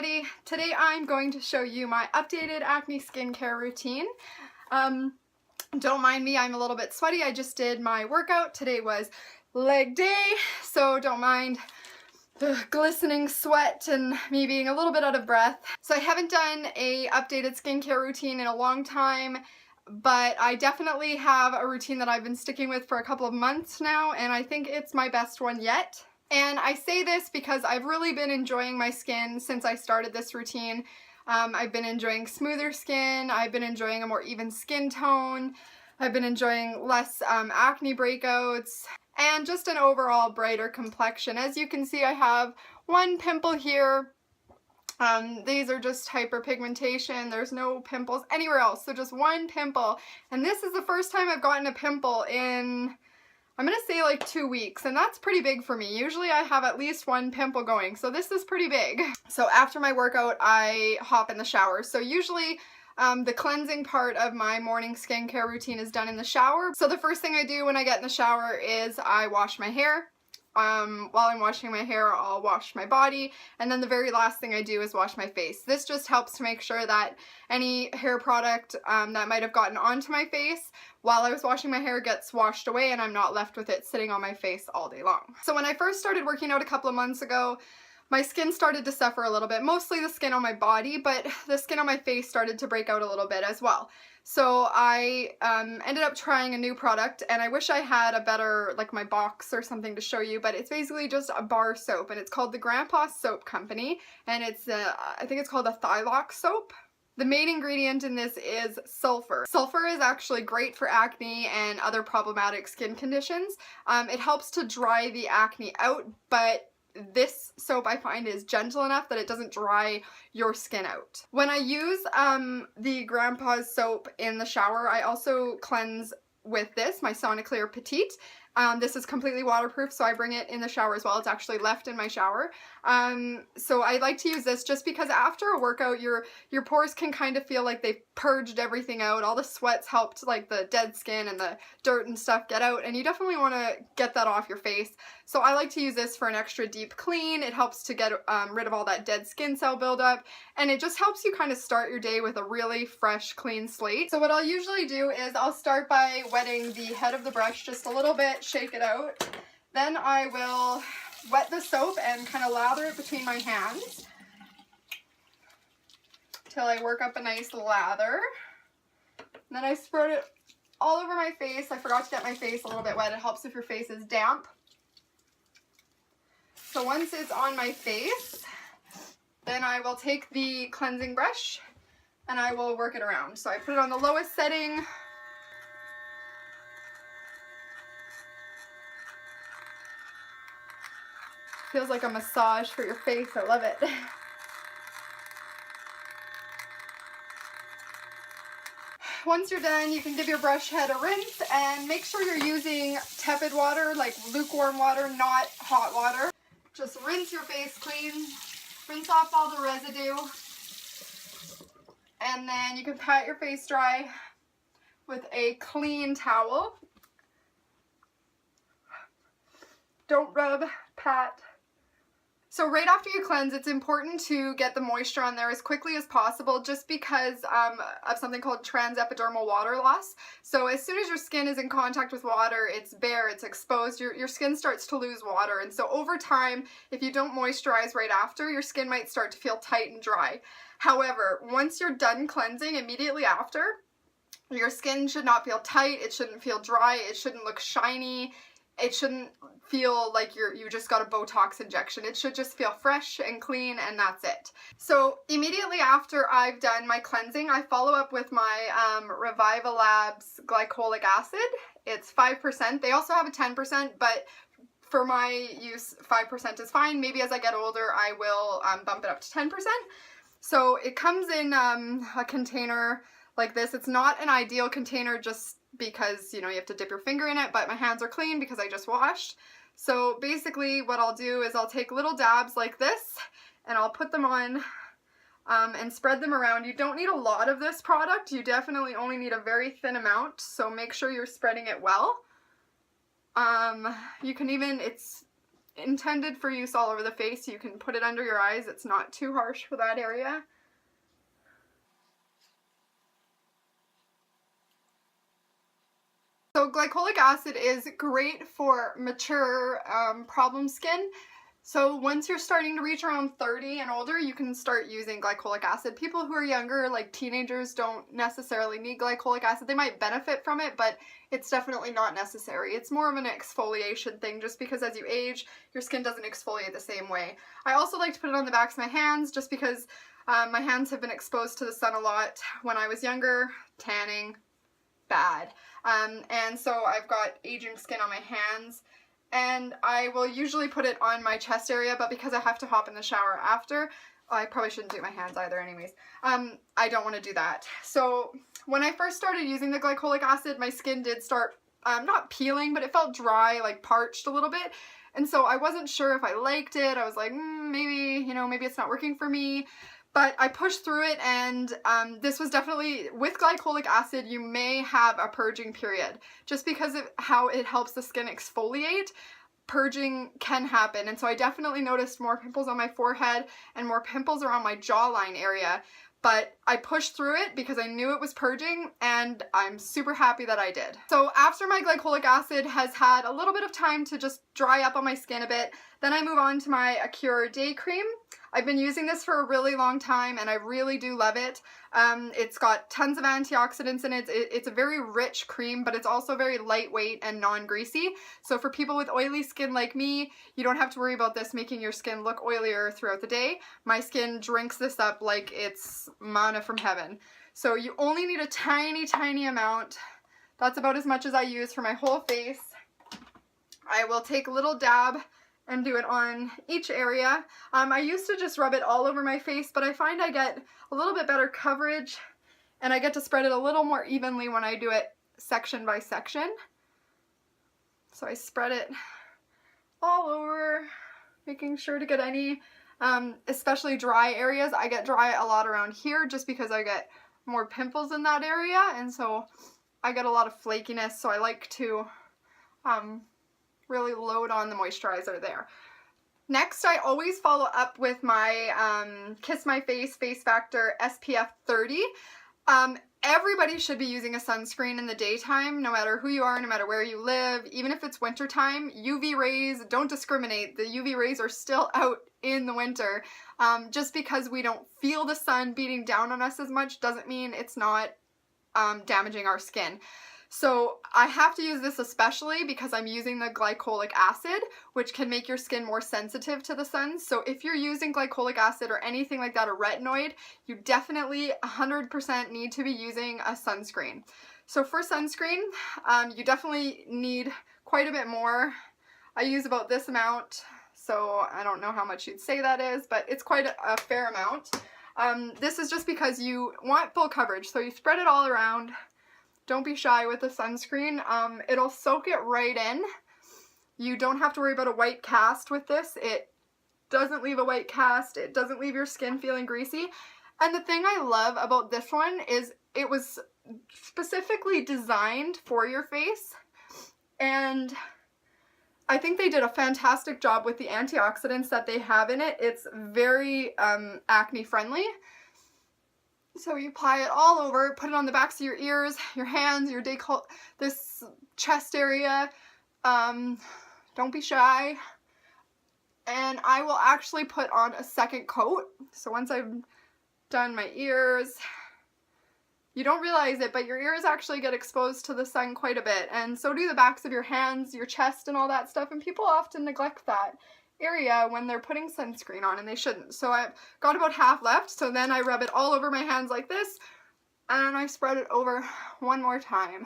everybody. Today I'm going to show you my updated acne skincare routine. Don't mind me, I'm a little bit sweaty. I just did my workout. Today was leg day, so don't mind the glistening sweat and me being a little bit out of breath. So I haven't done a updated skincare routine in a long time, but I definitely have a routine that I've been sticking with for a couple of months now, and I think it's my best one yet. And I say this because I've really been enjoying my skin since I started this routine. I've been enjoying smoother skin, I've been enjoying a more even skin tone, I've been enjoying less acne breakouts, and just an overall brighter complexion. As you can see, I have one pimple here. These are just hyperpigmentation. There's no pimples anywhere else, so just one pimple. And this is the first time I've gotten a pimple in, I'm gonna say like 2 weeks, and that's pretty big for me. Usually I have at least one pimple going, so this is pretty big. So after my workout, I hop in the shower. So usually the cleansing part of my morning skincare routine is done in the shower. So the first thing I do when I get in the shower is I wash my hair. While I'm washing my hair, I'll wash my body, and then the very last thing I do is wash my face. This just helps to make sure that any hair product that might have gotten onto my face while I was washing my hair gets washed away, and I'm not left with it sitting on my face all day long. So when I first started working out a couple of months ago, my skin started to suffer a little bit, mostly the skin on my body, but the skin on my face started to break out a little bit as well. So I ended up trying a new product, and I wish I had a better, like my box or something to show you, but it's basically just a bar soap, and it's called the Grandpa Soap Company, and it's, I think it's called a Thylox soap. The main ingredient in this is sulfur. Sulfur is actually great for acne and other problematic skin conditions. It helps to dry the acne out, but this soap I find is gentle enough that it doesn't dry your skin out. When I use the Grandpa's soap in the shower, I also cleanse with this, my Soniclear Petite. This is completely waterproof, so I bring it in the shower as well. It's actually left in my shower. So I like to use this just because after a workout, your pores can kind of feel like they've purged everything out. All the sweat's helped like the dead skin and the dirt and stuff get out, and you definitely want to get that off your face. So I like to use this for an extra deep clean. It helps to get rid of all that dead skin cell buildup, and it just helps you kind of start your day with a really fresh, clean slate. So what I'll usually do is I'll start by wetting the head of the brush just a little bit, shake it out. Then I will wet the soap and kind of lather it between my hands till I work up a nice lather. And then I spread it all over my face. I forgot to get my face a little bit wet. It helps if your face is damp. So once it's on my face, then I will take the cleansing brush and I will work it around. So I put it on the lowest setting. Feels like a massage for your face. I love it. Once you're done, you can give your brush head a rinse, and make sure you're using tepid water, like lukewarm water, not hot water. Just rinse your face clean, rinse off all the residue, and then you can pat your face dry with a clean towel. Don't rub, pat. So right after you cleanse, it's important to get the moisture on there as quickly as possible, just because of something called transepidermal water loss. So as soon as your skin is in contact with water, it's bare, it's exposed, your skin starts to lose water. And so over time, if you don't moisturize right after, your skin might start to feel tight and dry. However, once you're done cleansing, immediately after, your skin should not feel tight, it shouldn't feel dry, it shouldn't look shiny, it shouldn't feel like you just got a Botox injection. It should just feel fresh and clean, and that's it. So immediately after I've done my cleansing, I follow up with my Reviva Labs glycolic acid. It's 5%. They also have a 10%, but for my use, 5% is fine. Maybe as I get older, I will bump it up to 10%. So it comes in a container like this. It's not an ideal container just because, you know, you have to dip your finger in it, but my hands are clean because I just washed. So basically what I'll do is I'll take little dabs like this, and I'll put them on and spread them around. You don't need a lot of this product. You definitely only need a very thin amount, so make sure you're spreading it well. You can even, intended for use all over the face. You can put it under your eyes. It's not too harsh for that area. So glycolic acid is great for mature problem skin. So once you're starting to reach around 30 and older, you can start using glycolic acid. People who are younger, like teenagers, don't necessarily need glycolic acid. They might benefit from it, but it's definitely not necessary. It's more of an exfoliation thing, just because as you age, your skin doesn't exfoliate the same way. I also like to put it on the backs of my hands, just because my hands have been exposed to the sun a lot when I was younger. Tanning, bad. And so I've got aging skin on my hands, and I will usually put it on my chest area, but because I have to hop in the shower after, I probably shouldn't do my hands either anyways, I don't want to do that. So when I first started using the glycolic acid, my skin did start not peeling, but it felt dry, like parched a little bit, and so I wasn't sure if I liked it. I was like, maybe, you know, maybe it's not working for me. But I pushed through it, and this was definitely, with glycolic acid, you may have a purging period. Just because of how it helps the skin exfoliate, purging can happen. And so I definitely noticed more pimples on my forehead and more pimples around my jawline area. But I pushed through it because I knew it was purging, and I'm super happy that I did. So after my glycolic acid has had a little bit of time to just dry up on my skin a bit, then I move on to my Acure Day Cream. I've been using this for a really long time, and I really do love it. It's got tons of antioxidants in it. It's a very rich cream, but it's also very lightweight and non-greasy. So for people with oily skin like me, you don't have to worry about this making your skin look oilier throughout the day. My skin drinks this up like it's manna from heaven. So you only need a tiny, tiny amount. That's about as much as I use for my whole face. I will take a little dab and do it on each area. I used to just rub it all over my face, but I find I get a little bit better coverage, and I get to spread it a little more evenly when I do it section by section. So I spread it all over, making sure to get any, especially dry areas. I get dry a lot around here just because I get more pimples in that area, and so I get a lot of flakiness, so I like to really load on the moisturizer there. Next, I always follow up with my Kiss My Face Face Factor SPF 30. Everybody should be using a sunscreen in the daytime, no matter who you are, no matter where you live. Even if it's wintertime, UV rays don't discriminate. The UV rays are still out in the winter. Just because we don't feel the sun beating down on us as much doesn't mean it's not damaging our skin. So I have to use this especially because I'm using the glycolic acid, which can make your skin more sensitive to the sun. So if you're using glycolic acid or anything like that, or retinoid, you definitely 100% need to be using a sunscreen. So for sunscreen, you definitely need quite a bit more. I use about this amount, so I don't know how much you'd say that is, but it's quite a fair amount. This is just because you want full coverage, so you spread it all around. Don't be shy with the sunscreen. It'll soak it right in. You don't have to worry about a white cast with this. It doesn't leave a white cast. It doesn't leave your skin feeling greasy. And the thing I love about this one is it was specifically designed for your face. And I think they did a fantastic job with the antioxidants that they have in it. It's very acne friendly. So you apply it all over, put it on the backs of your ears, your hands, your this chest area. Don't be shy. And I will actually put on a second coat. So once I've done my ears, you don't realize it, but your ears actually get exposed to the sun quite a bit. And so do the backs of your hands, your chest, and all that stuff. And people often neglect that area when they're putting sunscreen on, and they shouldn't. So I've got about half left, so then I rub it all over my hands like this, and I spread it over one more time.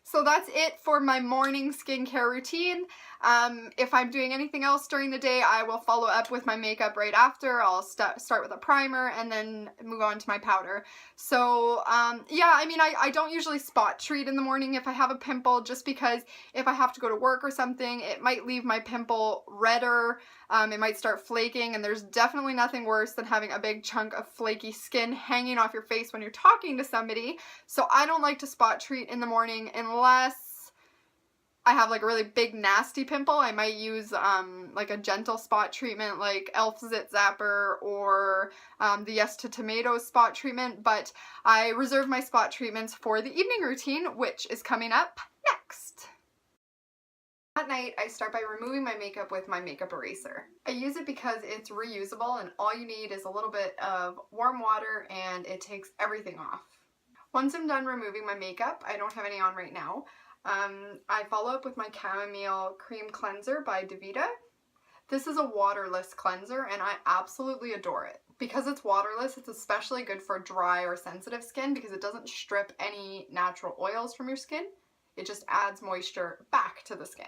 So that's it for my morning skincare routine. If I'm doing anything else during the day, I will follow up with my makeup right after. I'll start with a primer and then move on to my powder. So yeah, I mean, I don't usually spot treat in the morning if I have a pimple, just because if I have to go to work or something, it might leave my pimple redder. It might start flaking, and there's definitely nothing worse than having a big chunk of flaky skin hanging off your face when you're talking to somebody. So I don't like to spot treat in the morning unless I have like a really big nasty pimple. I might use like a gentle spot treatment like e.l.f. Zit Zapper or the Yes to Tomatoes spot treatment, but I reserve my spot treatments for the evening routine, which is coming up next. At night, I start by removing my makeup with my makeup eraser. I use it because it's reusable and all you need is a little bit of warm water and it takes everything off. Once I'm done removing my makeup, I don't have any on right now, I follow up with my Chamomile Cream Cleanser by Davita. This is a waterless cleanser and I absolutely adore it. Because it's waterless, it's especially good for dry or sensitive skin because it doesn't strip any natural oils from your skin. It just adds moisture back to the skin.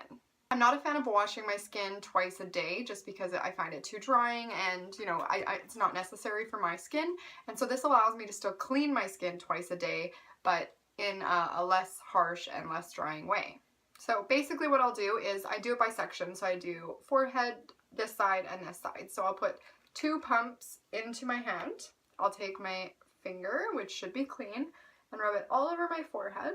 I'm not a fan of washing my skin twice a day just because I find it too drying and, you know, it's not necessary for my skin. And so this allows me to still clean my skin twice a day, but in a less harsh and less drying way. So basically what I'll do is I do it by section. So I do forehead, this side, and this side. So I'll put 2 pumps into my hand. I'll take my finger, which should be clean, and rub it all over my forehead,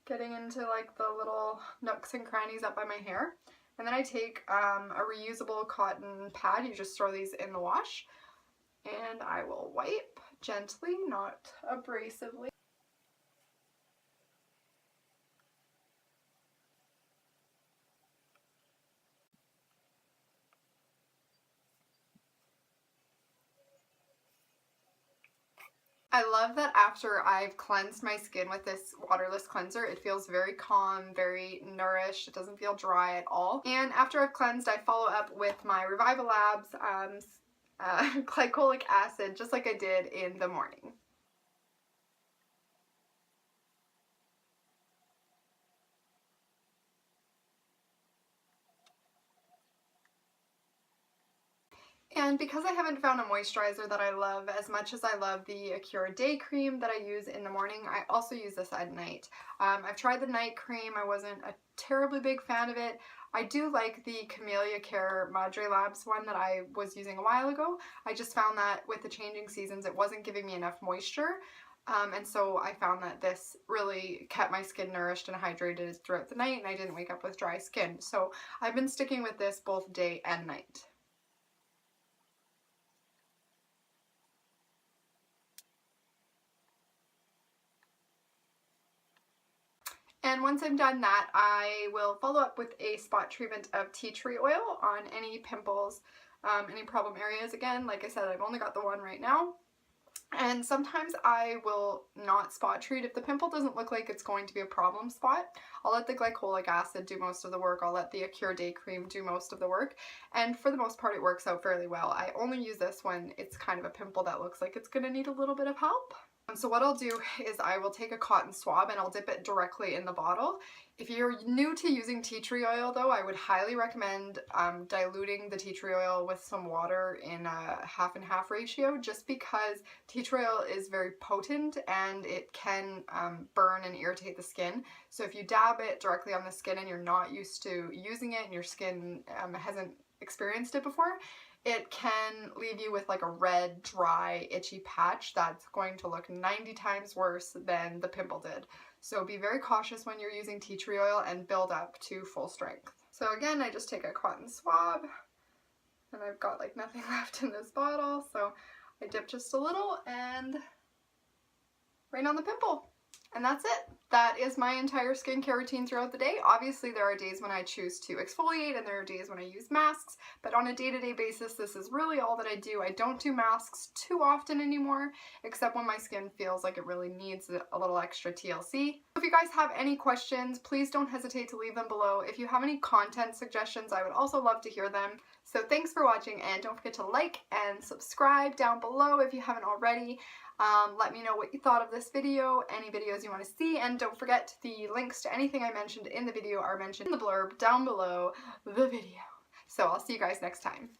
getting into like the little nooks and crannies up by my hair. And then I take a reusable cotton pad. You just throw these in the wash. And I will wipe gently, not abrasively. I love that after I've cleansed my skin with this waterless cleanser, it feels very calm, very nourished. It doesn't feel dry at all. And after I've cleansed, I follow up with my Reviva Labs glycolic acid, just like I did in the morning. And because I haven't found a moisturizer that I love as much as I love the Acura Day Cream that I use in the morning, I also use this at night. I've tried the night cream. I wasn't a terribly big fan of it. I do like the Camellia Care Madre Labs one that I was using a while ago. I just found that with the changing seasons it wasn't giving me enough moisture. And so I found that this really kept my skin nourished and hydrated throughout the night and I didn't wake up with dry skin. So I've been sticking with this both day and night. And once I'm done that, I will follow up with a spot treatment of tea tree oil on any pimples, any problem areas. Again, like I said, I've only got the one right now. And sometimes I will not spot treat if the pimple doesn't look like it's going to be a problem spot. I'll let the glycolic acid do most of the work. I'll let the Acura Day Cream do most of the work. And for the most part, it works out fairly well. I only use this when it's kind of a pimple that looks like it's going to need a little bit of help. So what I'll do is I will take a cotton swab and I'll dip it directly in the bottle. If you're new to using tea tree oil though, I would highly recommend diluting the tea tree oil with some water in a half and half ratio, just because tea tree oil is very potent and it can burn and irritate the skin. So if you dab it directly on the skin and you're not used to using it and your skin hasn't experienced it before, it can leave you with like a red, dry, itchy patch that's going to look 90 times worse than the pimple did. So be very cautious when you're using tea tree oil and build up to full strength. So again, I just take a cotton swab and I've got like nothing left in this bottle. So I dip just a little and right on the pimple. And that's it. That is my entire skincare routine throughout the day. Obviously there are days when I choose to exfoliate and there are days when I use masks, but on a day-to-day basis this is really all that I do. I don't do masks too often anymore, except when my skin feels like it really needs a little extra TLC. If you guys have any questions, please don't hesitate to leave them below. If you have any content suggestions, I would also love to hear them. So thanks for watching and don't forget to like and subscribe down below if you haven't already. Let me know what you thought of this video, any videos you want to see, and don't forget the links to anything I mentioned in the video are mentioned in the blurb down below the video. So I'll see you guys next time.